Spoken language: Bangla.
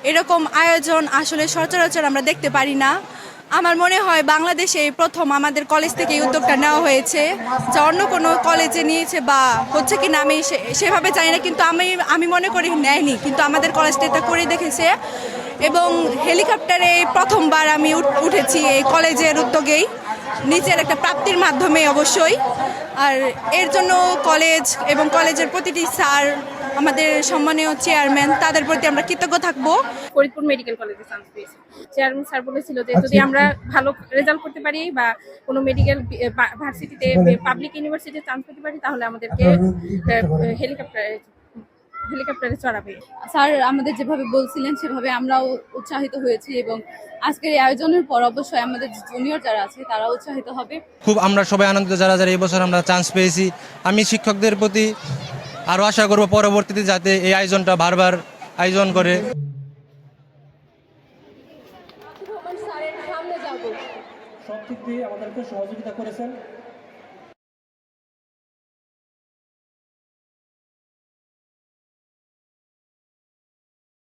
এরকম আয়োজন আসলে সচরাচর আমরা দেখতে পারি না। আমার মনে হয় বাংলাদেশে এই প্রথম আমাদের কলেজ থেকে এই উদ্যোগটা নেওয়া হয়েছে, যা অন্য কোনো কলেজে নিয়েছে বা হচ্ছে কি না আমি সেভাবে জানি না, কিন্তু আমি মনে করি নেয়নি, কিন্তু আমাদের কলেজটা এটা করে দেখেছে। এবং হেলিকপ্টারে প্রথমবার আমি উঠেছি এই কলেজের উদ্যোগেই, নিজের একটা প্রাপ্তির মাধ্যমে অবশ্যই। আর এর জন্য কলেজ এবং কলেজের প্রতিটি স্যার, আমাদের সম্মানীয় চেয়ারম্যান, তাদের প্রতি আমরা কৃতজ্ঞ থাকবো। ফরিদপুর মেডিকেল কলেজে চান্স পেয়েছি। চেয়ারম্যান স্যার বলেছিল যে যদি আমরা ভালো রেজাল্ট করতে পারি বা কোনো মেডিকেল ভার্সিটিতে পাবলিক ইউনিভার্সিটিতে চান্স পেতে পারি তাহলে আমাদেরকে হেলিকপ্টারে চড়াবে। স্যার আমাদের যেভাবে বলছিলেন সেভাবে আমরাও উৎসাহিত হয়েছি এবং আজকের এই আয়োজনের পর অবশ্যই আমাদের জুনিয়র যারা আছে তারা উৎসাহিত হবে। খুব আমরা সবাই আনন্দিত যারা যারা এই বছর আমরা চান্স পেয়েছি। আমি শিক্ষকদের প্রতি আরও আশা করব পরবর্তীতে যাতে এই আয়োজনটা বারবার আয়োজন করে। সব দিক দিয়ে আমাদেরকে সহযোগিতা করেছেন।